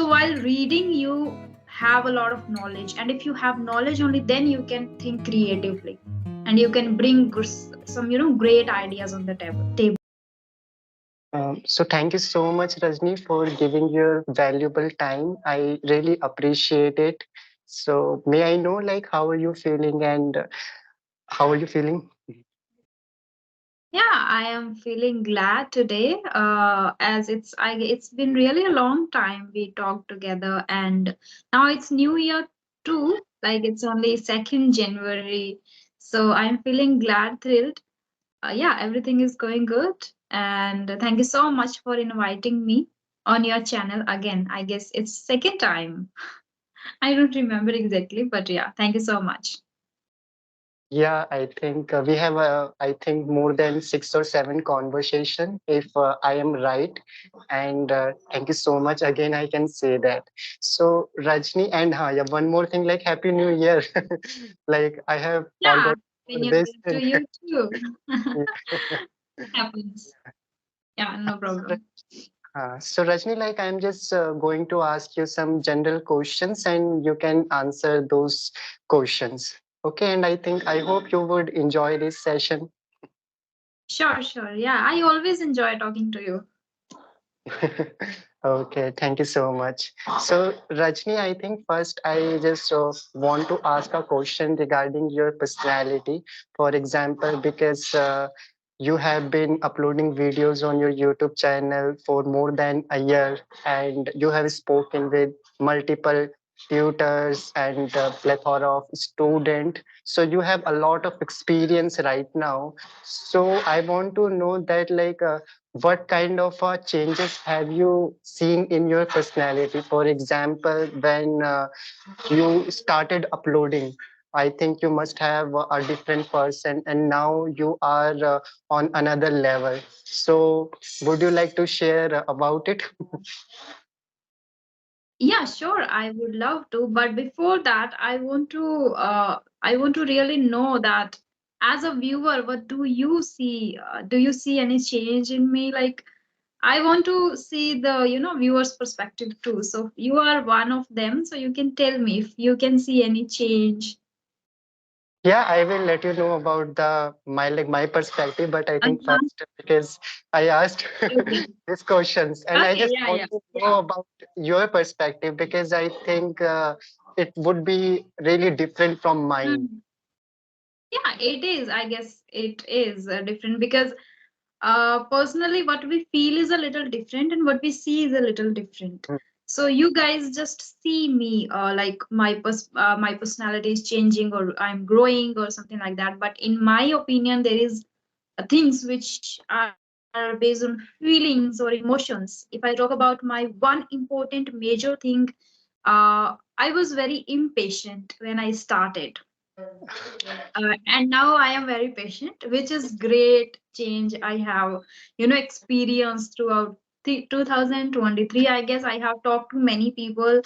So while reading, you have a lot of knowledge, and if you have knowledge only, then you can think creatively, and you can bring some great ideas on the table. So thank you so much, Rajni, for giving your valuable time. I really appreciate it. So may I know, like, how are you feeling and how are you feeling? Yeah, I am feeling glad today. As it's been really a long time we talked together, and now it's New Year too. Like it's only 2nd January, so I'm feeling glad, thrilled. Yeah, everything is going good, and thank you so much for inviting me on your channel again. I guess it's second time. I don't remember exactly, but yeah, thank you so much. Yeah, I think we have, I think, more than 6 or 7 conversation, if I am right. And thank you so much. Again, I can say that. So, Rajni, and yeah, one more thing, like Happy New Year. Like I have Yeah, forgot happy for New this. Year to you too. Yeah. Happens. Yeah, no So, problem. so Rajni, like I'm just going to ask you some general questions, and you can answer those questions. Okay, and I hope you would enjoy this session. Sure, sure. Yeah, I always enjoy talking to you. Okay, thank you so much. So, Rajni, I think first I just want to ask a question regarding your personality. For example, because you have been uploading videos on your YouTube channel for more than a year, and you have spoken with multiple tutors and a plethora of student. So you have a lot of experience right now. So I want to know that, like, what kind of changes have you seen in your personality? For example, when you started uploading, I think you must have a different person, and now you are on another level. So, would you like to share about it? Yeah, sure. I would love to, but before that, I want to really know that as a viewer, what do you see? Do you see any change in me? Like, I want to see the viewers' perspective too. So you are one of them, so you can tell me if you can see any change. Yeah, I will let you know about the my perspective, but I think Uh-huh. first, because I asked Okay. these questions, and I Okay. just Yeah. want Yeah. to know about your perspective, because I think it would be really different from mine. Mm. Yeah, it is. I guess it is different because personally, what we feel is a little different, and what we see is a little different. So you guys just see me like my personality is changing, or I'm growing, or something like that. But in my opinion, there is things which are based on feelings or emotions. If I talk about my one important major thing, I was very impatient when I started, and now I am very patient, which is great change I have experienced throughout 2023. I guess I have talked to many people.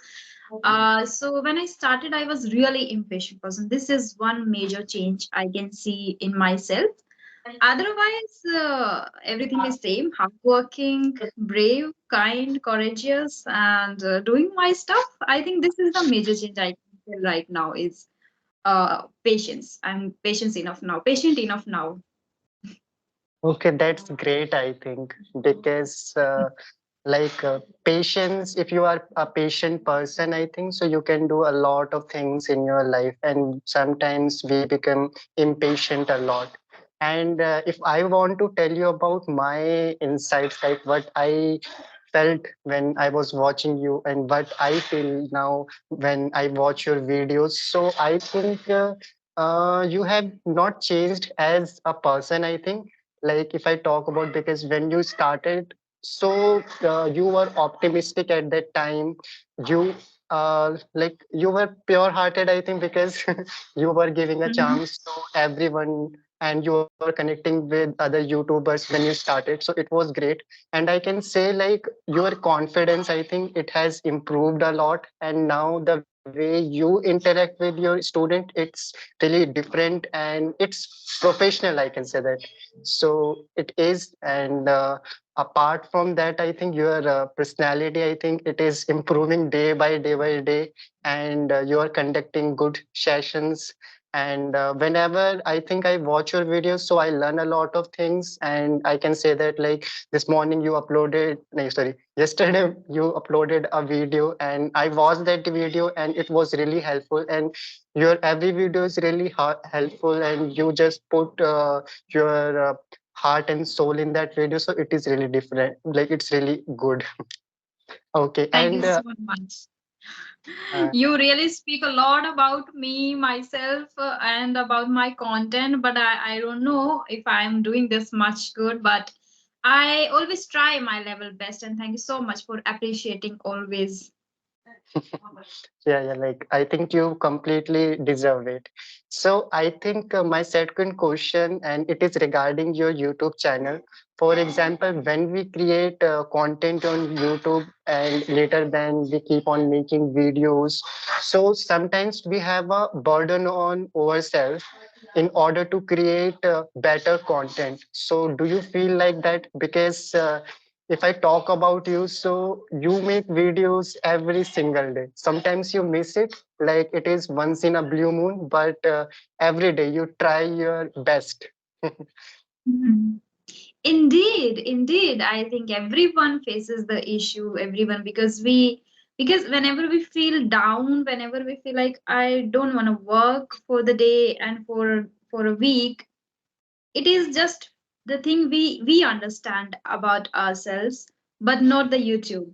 So when I started, I was really impatient person. This is one major change I can see in myself. Otherwise, everything is same: hardworking, brave, kind, courageous, and doing my stuff. I think this is the major change I can feel right now is patience. I'm patient enough now. Okay, that's great, I think, because patience, if you are a patient person, I think so you can do a lot of things in your life, and sometimes we become impatient a lot. And if I want to tell you about my insights, like what I felt when I was watching you and what I feel now when I watch your videos, so I think you have not changed as a person, I think. Like if I talk about, because when you started, so you were optimistic at that time. You like you were pure-hearted, I think, because you were giving a Mhm. chance to everyone, and you were connecting with other YouTubers when you started. So it was great, and I can say like your confidence, I think it has improved a lot, and now the the way you interact with your student, it's really different and it's professional, I can say that. So it is. And apart from that, I think your personality, I think it is improving day by day, and you are conducting good sessions. And whenever I think I watch your videos, so I learn a lot of things. And I can say that, like, this morning you uploaded, no, sorry, yesterday you uploaded a video, and I watched that video, and it was really helpful. And your every video is really helpful, and you just put your heart and soul in that video, so it is really different, like it's really good. Okay. Thank you And so much. uh, You really speak a lot about me, myself, and about my content, but I don't know if I'm doing this much good, but I always try my level best, and thank you so much for appreciating always. yeah, like I think you completely deserve it. So I think my second question, and it is regarding your YouTube channel. For example, when we create content on YouTube and later then we keep on making videos, so sometimes we have a burden on ourselves in order to create better content. So do you feel like that? Because if I talk about you, so you make videos every single day. Sometimes you miss it, like it is once in a blue moon, but every day you try your best. Mhm. Indeed, indeed. I think everyone faces the issue, everyone, because whenever we feel down, whenever we feel like I don't want to work for the day and for a week, it is just the thing we understand about ourselves, but not the YouTube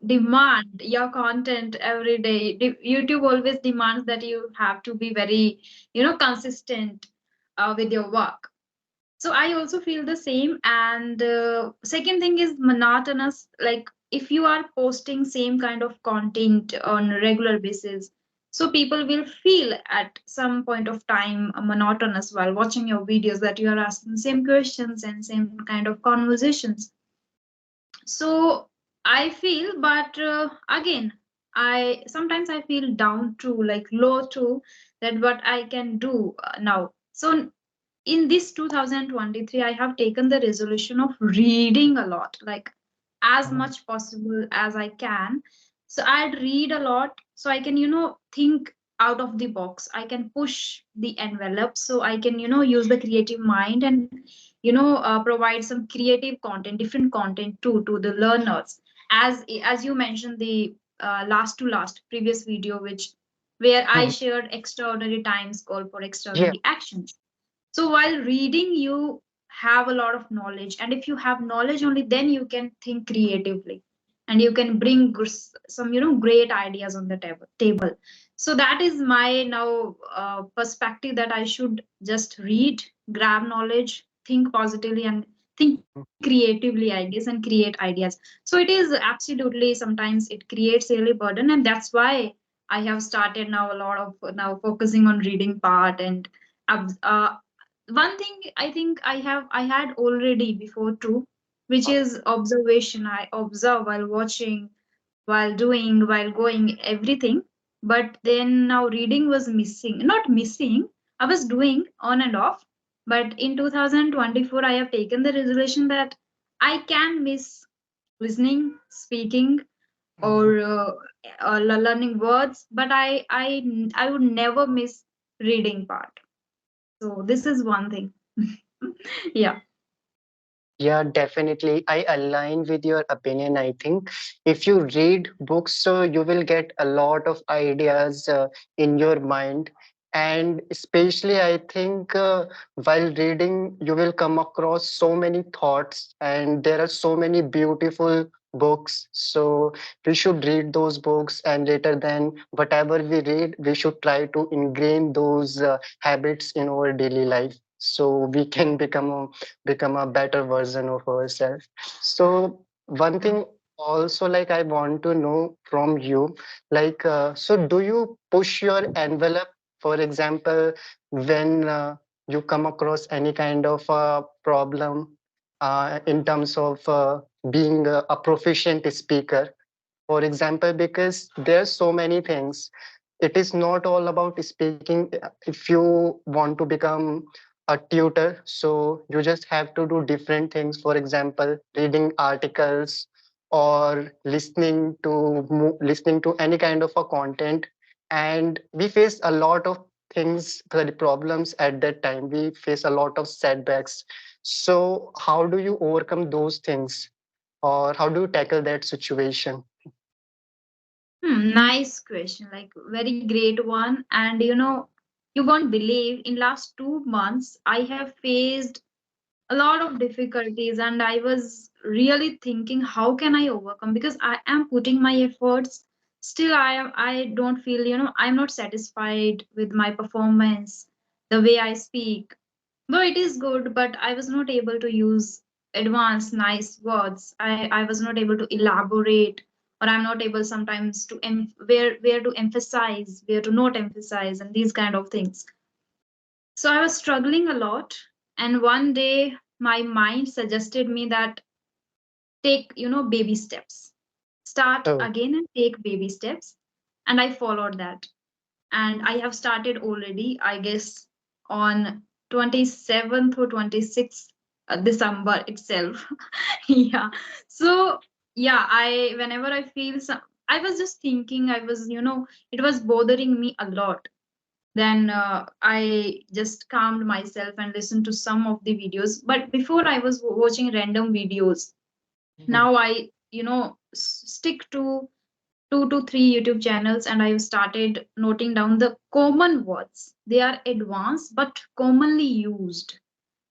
demand your content every day. YouTube always demands that you have to be very, consistent with your work. So I also feel the same. And second thing is monotonous. Like if you are posting same kind of content on a regular basis, so people will feel at some point of time monotonous while watching your videos, that you are asking same questions and same kind of conversations. So I feel, but again, I sometimes I feel down too, like low too, that what I can do now. So in this 2023, I have taken the resolution of reading a lot, like as much possible as I can. So I'd read a lot so I can, think out of the box. I can push the envelope, so I can, use the creative mind and, provide some creative content, different content too, to the learners. As you mentioned, the last to last previous video, which where I shared extraordinary times call for Yeah. extraordinary actions. So while reading, you have a lot of knowledge, and if you have knowledge only, then you can think creatively, and you can bring some, great ideas on the table. So that is my now perspective, that I should just read, grab knowledge, think positively, and think creatively, I guess, and create ideas. So it is absolutely, sometimes it creates really burden, and that's why I have started now a lot of now focusing on reading part. And one thing I think I had already before too, which is observation. I observe while watching, while doing, while going, everything. But then now reading was missing, not missing, I was doing on and off. But in 2024 I have taken the resolution that I can miss listening, speaking, or learning words, but I would never miss reading part. So this is one thing. Yeah. Yeah, definitely. I align with your opinion. I think if you read books, so you will get a lot of ideas in your mind. And especially, I think while reading, you will come across so many thoughts, and there are so many beautiful books. So we should read those books, and later, then whatever we read, we should try to ingrain those habits in our daily life, so we can become a better version of ourselves. So one thing also, like I want to know from you, like so do you push your envelope? For example, when you come across any kind of problem in terms of being a proficient speaker, For example, because there's so many things. It is not all about speaking. If you want to become a tutor, so you just have to do different things. For example, reading articles or listening to any kind of a content. And we face a lot of things, the problems at that time. We face a lot of setbacks. So how do you overcome those things, or how do you tackle that situation? Nice question, like very great one. And you won't believe, in last 2 months I have faced a lot of difficulties, and I was really thinking how can I overcome, because I am putting my efforts. Still I don't feel, I'm not satisfied with my performance, the way I speak. Though it is good, but I was not able to use advanced nice words. I was not able to elaborate, or I'm not able sometimes to where to emphasize, where to not emphasize, and these kind of things. So I was struggling a lot, and one day my mind suggested me that take, baby steps. Start Oh. again and take baby steps. And I followed that. And I have started already, I guess, on 27th or 26th December itself. Yeah. So yeah, I whenever I feel some, I was just thinking, I was, it was bothering me a lot. Then I just calmed myself and listened to some of the videos. But before I was watching random videos. Mhm. Now I, stick to 2 to 3 YouTube channels, and I've started noting down the common words. They are advanced but commonly used.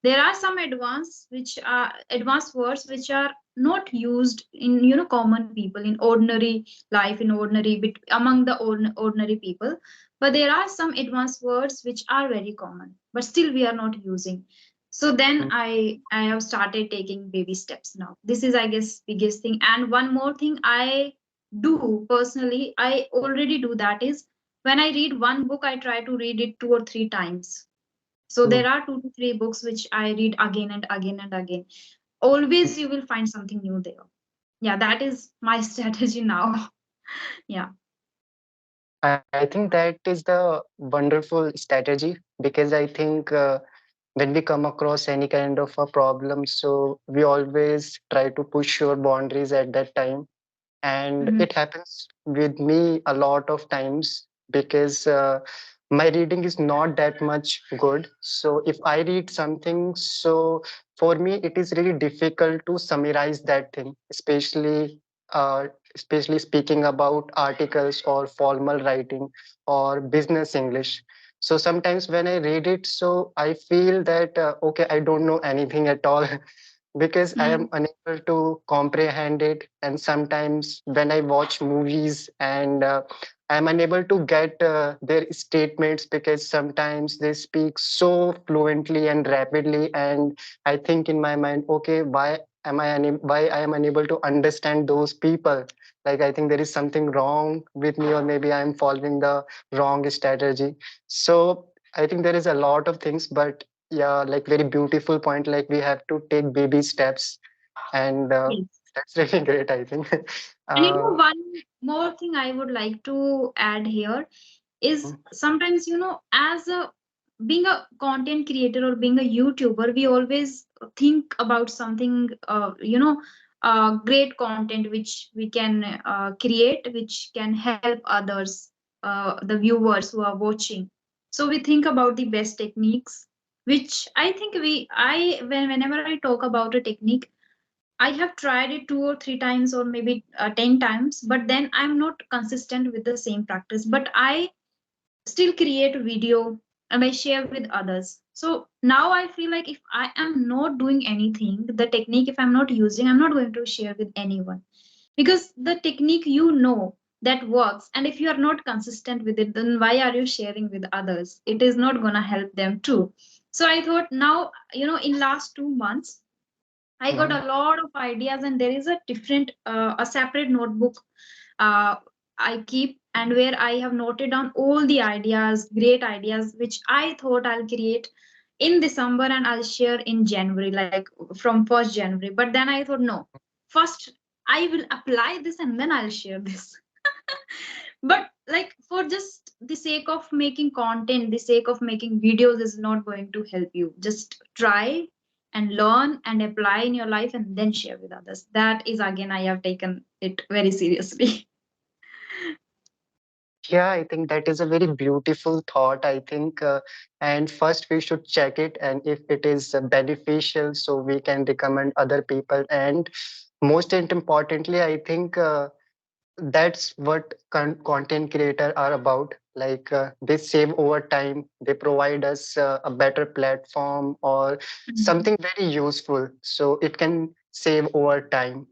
There are some advanced words which are not used in, common people, in ordinary life, in ordinary among the ordinary people. But there are some advanced words which are very common, but still we are not using. So then I have started taking baby steps now. This is, I guess, biggest thing. And one more thing I do personally, I already do that, is when I read one book, I try to read it 2 or 3 times. So Mm. there are 2 to 3 books which I read again and again and again. Always you will find something new there. Yeah, that is my strategy now. Yeah. I think that is the wonderful strategy, because I think when we come across any kind of a problem, so we always try to push your boundaries at that time. And Mhm. it happens with me a lot of times, because my reading is not that much good. So if I read something, so for me it is really difficult to summarize that thing, uh, especially speaking about articles or formal writing or business English. So sometimes when I read it, so I feel that okay, I don't know anything at all, because I am Mm. unable to comprehend it. And sometimes when I watch movies, and I'm unable to get their statements, because sometimes they speak so fluently and rapidly, and I think in my mind, okay, why I am unable to understand those people? Like, I think there is something wrong with me, or maybe I am following the wrong strategy. So I think there is a lot of things, but yeah, like very beautiful point. Like, we have to take baby steps, and Yes. that's really great, I think. And uh, one more thing I would like to add here is mm, sometimes, as a being a content creator or being a YouTuber, we always think about something, great content which we can create, which can help others, the viewers who are watching. So we think about the best techniques, which I think whenever I talk about a technique, I have tried it 2 or 3 times, or maybe 10 times, but then I'm not consistent with the same practice. But I still create a video and I share with others. So now I feel like if I am not doing anything, the technique, if I'm not using, I'm not going to share with anyone, because the technique, that works. And if you are not consistent with it, then why are you sharing with others? It is not going to help them too. So I thought now, in last 2 months, I got mhm, a lot of ideas, and there is a separate notebook I keep, and where I have noted down all the ideas, great ideas, which I thought I'll create in December and I'll share in January, like from 1st January. But then I thought, no, first I will apply this and then I'll share this. But like for just the sake of making content, the sake of making videos is not going to help you. Just try and learn and apply in your life and then share with others. That is again, I have taken it very seriously. Yeah, I think that is a very beautiful thought, I think. And first, we should check it. And if it is beneficial, so we can recommend other people. And most importantly, I think that's what content creator are about. Like they save over time, they provide us a better platform or Mhm. something very useful. So it can save over time.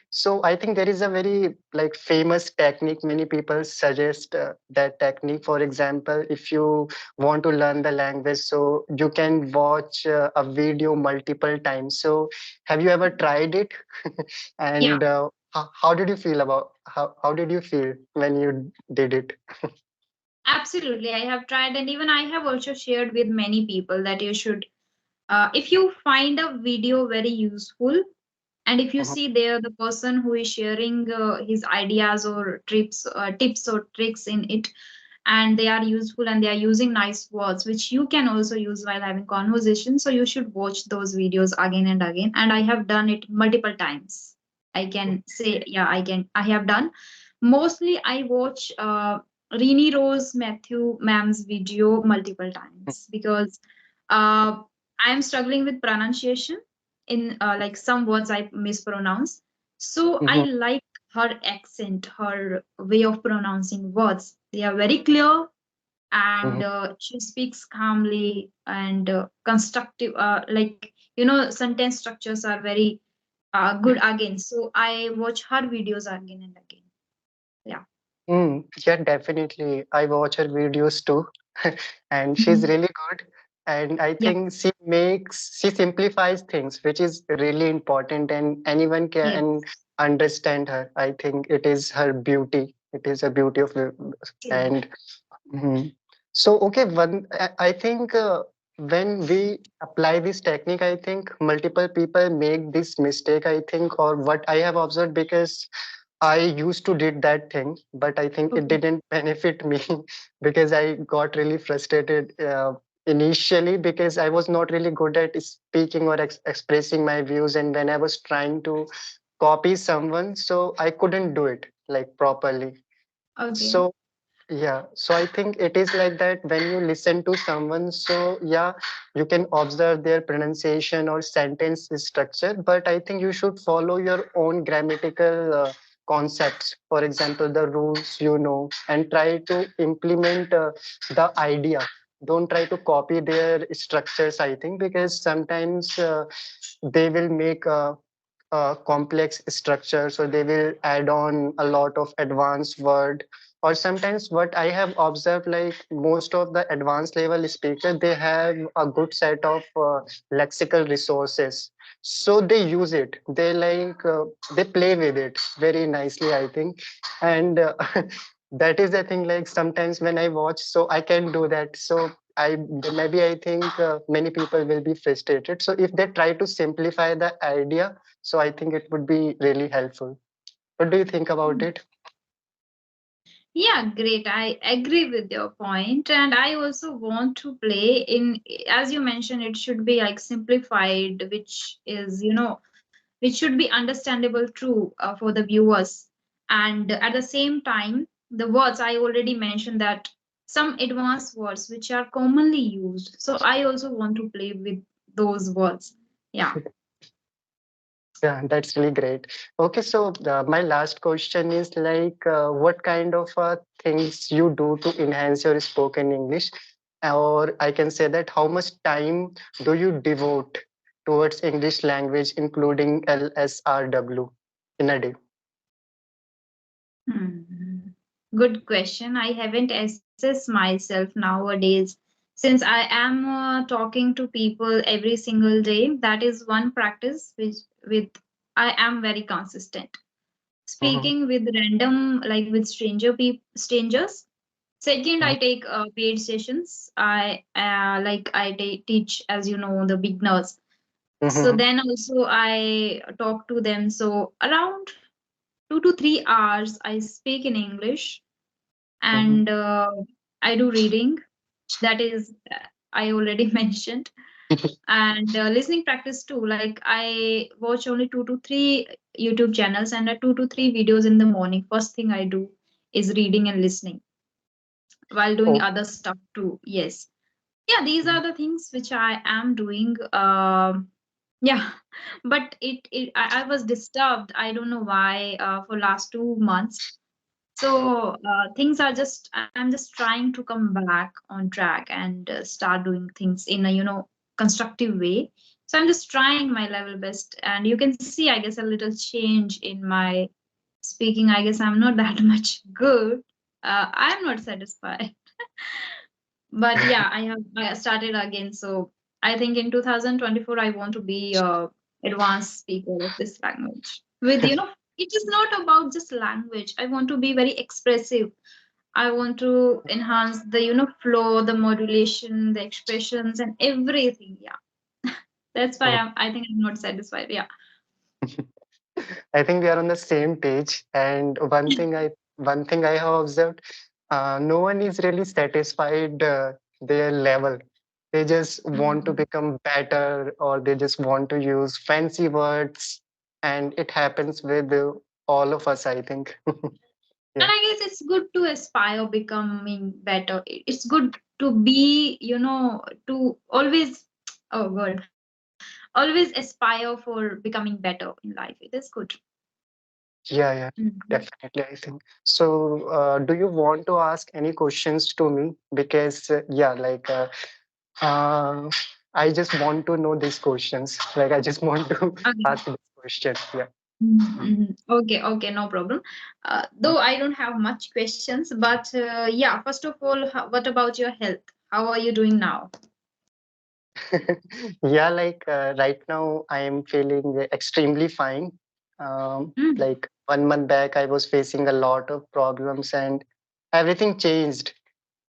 So I think there is a very like famous technique. Many people suggest that technique. For example, if you want to learn the language, so you can watch a video multiple times. So have you ever tried it? Yeah, And how did you feel about how did you feel when you did it? absolutely. I have tried, and even I have also shared with many people that you should, if you find a video very useful, and if you Mhm, see there the person who is sharing his ideas or tips or tricks in it, and they are useful and they are using nice words which you can also use while having conversation, so you should watch those videos again and again. And I have done it multiple times. I can say, yeah, I have done. Mostly I watch Rini Rose Matthew ma'am's video multiple times because I am struggling with pronunciation in like some words I mispronounce. So I mhm, like her accent, her way of pronouncing words. They are very clear, and mhm. she speaks calmly and constructive. Like sentence structures are very good again. So I watch her videos again and again. Yeah. Yeah, definitely. I watch her videos too, and she's Mhm. really good. And I Yep. think she simplifies things, which is really important, and anyone Yep. can understand her. I think it is her beauty. It is a beauty of True. and mhm. So, okay, I think when we apply this technique, I think multiple people make this mistake, I think, or what I have observed, because I used to did that thing, but I think it Okay. didn't benefit me because I got really frustrated initially because I was not really good at speaking or expressing my views. And when I was trying to copy someone, so I couldn't do it like properly. Okay. So yeah, so I think it is like that when you listen to someone. So, yeah, you can observe their pronunciation or sentence structure, but I think you should follow your own grammatical concepts. For example, the rules, and try to implement the idea. Don't try to copy their structures, I think, because sometimes they will make complex structure, so they will add on a lot of advanced word. Or sometimes what I have observed, like most of the advanced level speakers, they have a good set of lexical resources, so they use it, they play with it very nicely, I think. And that is the thing, like sometimes when I watch, so I can do that. So I maybe I think many people will be frustrated, so if they try to simplify the idea, so I think it would be really helpful. What do you think about it? Yeah, great. I agree with your point, and I also want to play in, as you mentioned, it should be like simplified, which is, which should be understandable true for the viewers. And at the same time, the words I already mentioned that some advanced words which are commonly used. So I also want to play with those words. Yeah. Yeah, that's really great. Okay, so my last question is like, what kind of things you do to enhance your spoken English? Or I can say that how much time do you devote towards English language, including LSRW in a day? Hmm. Good question. I haven't assessed myself nowadays since I am talking to people every single day. That is one practice which with I am very consistent. Mhm, Speaking with random, like with strangers. Second, I take paid sessions. I teach, as you know, the beginners. So mhm, then also I talk to them. So around 2 to 3 hours I speak in English, Mhm. and I do reading. That is, I already mentioned, and listening practice too. Like I watch only 2 to 3 YouTube channels and 2 to 3 videos in the morning. First thing I do is reading and listening while doing Oh. other stuff too. Yes. Yeah, these are Mhm. the things which I am doing. Yeah, but I was disturbed. I don't know why for last 2 months. So things are just I'm just trying to come back on track and start doing things in a constructive way. So I'm just trying my level best, and you can see, I guess, a little change in my speaking. I guess I'm not that much good. I'm not satisfied. But yeah, I started again. So I think in 2024 I want to be a advanced speaker of this language. With it is not about just language. I want to be very expressive. I want to enhance the flow, the modulation, the expressions, and everything. Yeah, that's why Oh. I think I'm not satisfied. Yeah. I think we are on the same page. And one thing I have observed, no one is really satisfied their level. They just want to Mhm. become better, or they just want to use fancy words, and it happens with all of us, I think. And Yeah. I guess it's good to aspire becoming better. It's good to be, to always, oh god, always aspire for becoming better in life. It is good. Yeah, yeah, Mhm. definitely, I think. So, do you want to ask any questions to me? Because, yeah, like, uh, I just want to know these questions. Like, I just want to Okay. ask this question. Yeah. Okay, okay, no problem. Though I don't have much questions, but yeah, first of all, what about your health? How are you doing now? Yeah, like right now I am feeling extremely fine. Mm, Like 1 month back, I was facing a lot of problems, and everything changed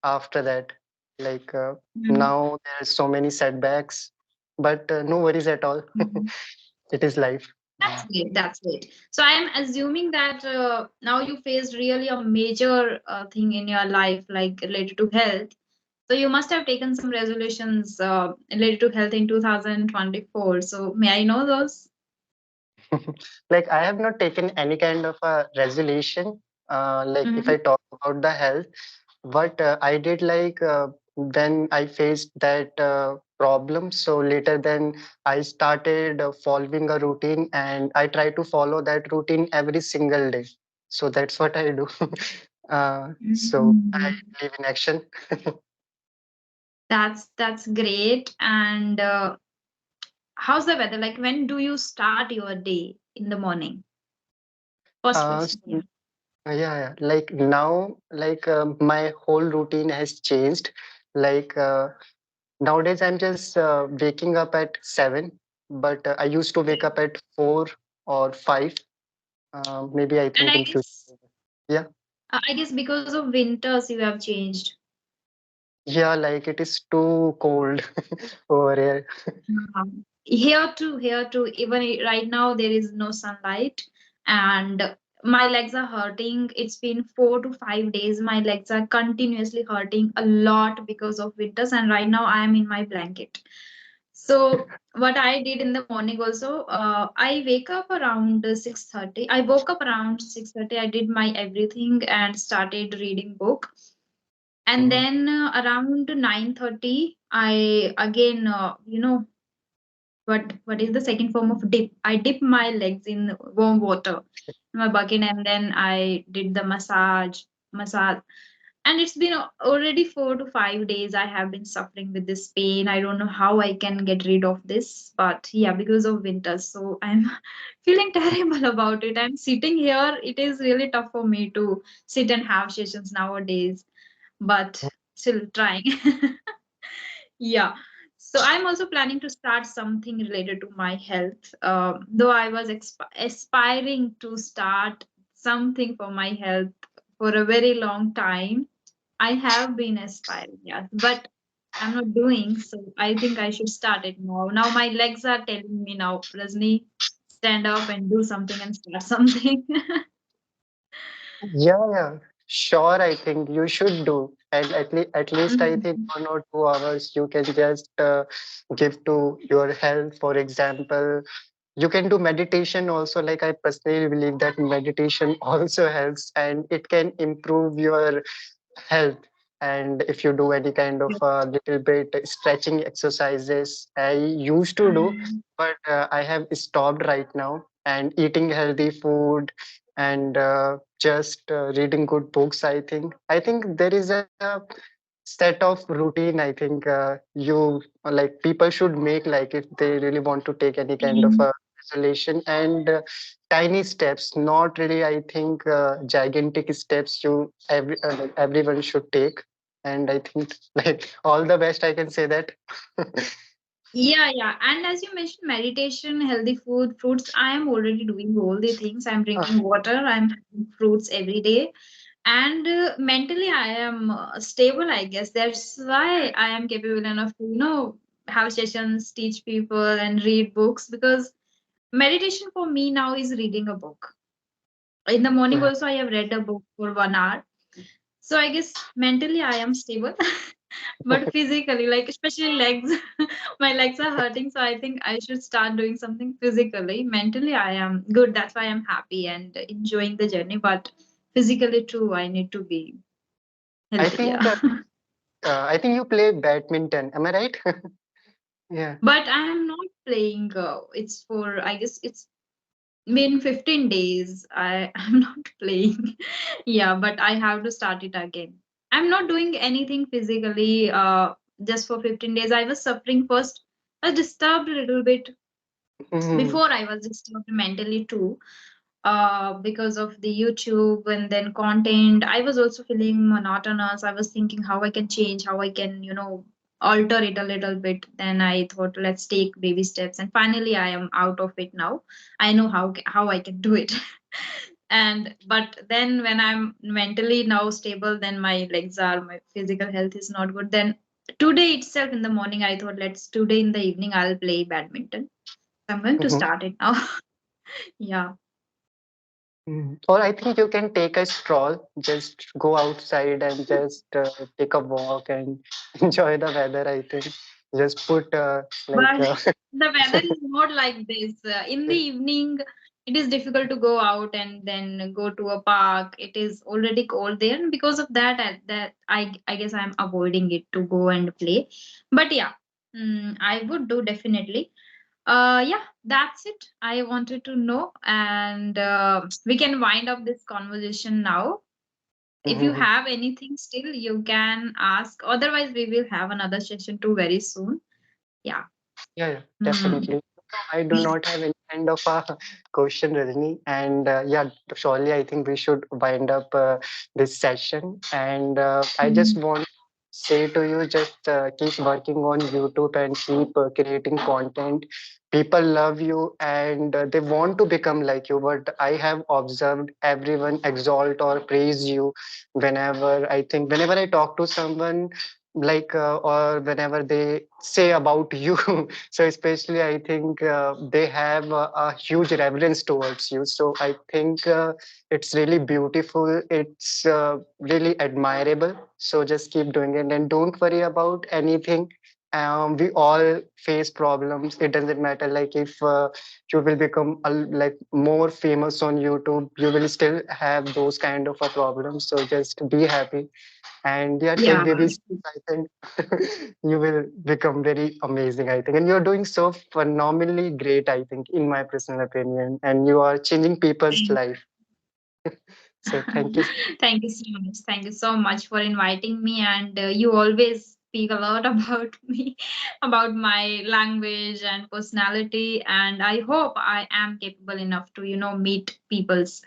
after that. Like mhm, now there are so many setbacks, but no worries at all. mhm. It is life. That's great. That's great. So I am assuming that now you faced really a major thing in your life, like related to health. So you must have taken some resolutions related to health in 2024. So may I know those? Like I have not taken any kind of a resolution. Like if Mm-hmm. I talk about the health, what I did, like when I faced that problem, so later then I started following a routine, and I try to follow that routine every single day. So that's what I do. So I Mhm. live in action. That's great. And how's the weather? Like, when do you start your day in the morning? First question. Yeah. So, yeah, yeah, like now, like my whole routine has changed. Like nowadays, I'm just waking up at 7, but I used to wake Okay. up at 4 or 5. Maybe I And think in future. Yeah, I guess because of winters you have changed. yeah, like it is too cold over here. Here too. Even right now there is no sunlight, and my legs are hurting. It's been 4 to 5 days. My legs are continuously hurting a lot because of winters, and right now I am in my blanket. So what I did in the morning also, I wake up around 6:30. I woke up around 6:30. I did my everything and started reading book. And Mhm. then around 9:30, I again, what is the second form of dip? I dip my legs in warm water in my bucket, and then I did the massage. And it's been already 4 to 5 days. I have been suffering with this pain. I don't know how I can get rid of this, but yeah, because of winters. So I'm feeling terrible about it. I'm sitting here. It is really tough for me to sit and have sessions nowadays, but still trying. Yeah. So I'm also planning to start something related to my health. Though I was aspiring to start something for my health for a very long time. I have been aspiring, yes, but I'm not doing. So I think I should start it now. Now my legs are telling me now, Rajni, stand up and do something and start something. Yeah, yeah. Sure, I think you should do. And at least I think Mhm. 1 or 2 hours you can just give to your health. For example, you can do meditation also. Like I personally believe that meditation also helps and it can improve your health. And if you do any kind of little bit stretching exercises, I used to do, Mhm. but I have stopped right now. And eating healthy food and just reading good books. I think there is a set of routine. I think you like people should make, like if they really want to take any kind of Mhm. resolution, and tiny steps, not really, I think gigantic steps you everyone should take. And I think like all the best I can say that. Yeah, yeah. And as you mentioned, meditation, healthy food, fruits, I am already doing all the things. I'm Uh, drinking water, I'm having fruits every day. And mentally, I am stable, I guess. That's why I am capable enough to, have sessions, teach people, and read books because meditation for me now is reading a book. In the morning, uh, also, I have read a book for 1 hour. So I guess mentally I am stable, but physically, like especially legs, my legs are hurting. So I think I should start doing something physically. Mentally, I am good. That's why I'm happy and enjoying the journey. But physically, too, I need to be I healthy. think Yeah. I think you play badminton, am I right? Yeah. But I am not playing. It's for, I guess it's been 15 days. I'm not playing. Yeah, but I have to start it again. I'm not doing anything physically just for 15 days. I was suffering first. I was disturbed a little bit. Mhm, Before I was disturbed mentally too, because of the YouTube and then content. I was also feeling monotonous. I was thinking how I can change, how I can, alter it a little bit. Then I thought, let's take baby steps. And finally, I am out of it now. I know how I can do it. And but then when I'm mentally now stable, then my physical health is not good. Then today itself in the morning, I thought, let's today in the evening I'll play badminton. I'm going to mhm. start it now. Yeah. Or I think you can take a stroll, just go outside and just take a walk and enjoy the weather. I think just put like But the weather is not like this. In the evening, it is difficult to go out and then go to a park. It is already cold there, and because of that, I guess I'm avoiding it to go and play. But yeah, I would do definitely. Yeah, that's it. I wanted to know, and we can wind up this conversation now. If you have anything still, you can ask. Otherwise, we will have another session too very soon. Yeah. yeah, yeah, Hmm. definitely. No, I do not have any kind of a question, Rajni. And yeah, surely I think we should wind up this session. And I just Mhm. want to say to you, just keep working on YouTube and keep creating content. People love you and they want to become like you. But I have observed everyone exalt or praise you whenever I talk to someone, like or whenever they say about you. So especially I think they have a huge reverence towards you. So I think it's really beautiful, it's really admirable. So just keep doing it and don't worry about anything. We all face problems. It doesn't matter, like if you will become like more famous on YouTube, you will still have those kind of a problems. So just be happy and yeah, take Yeah. baby steps. I think you will become very amazing. I think, and you're doing so phenomenally great. I think, in my personal opinion, and you are changing people's Thank life. So thank you. Thank you so much. Thank you so much for inviting me. And you always speak a lot about me, about my language and personality. And I hope I am capable enough to, meet people's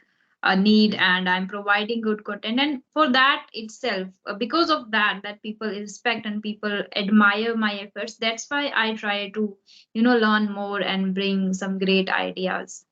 need and I'm providing good content. And for that itself, because of that people respect and people admire my efforts. That's why I try to, learn more and bring some great ideas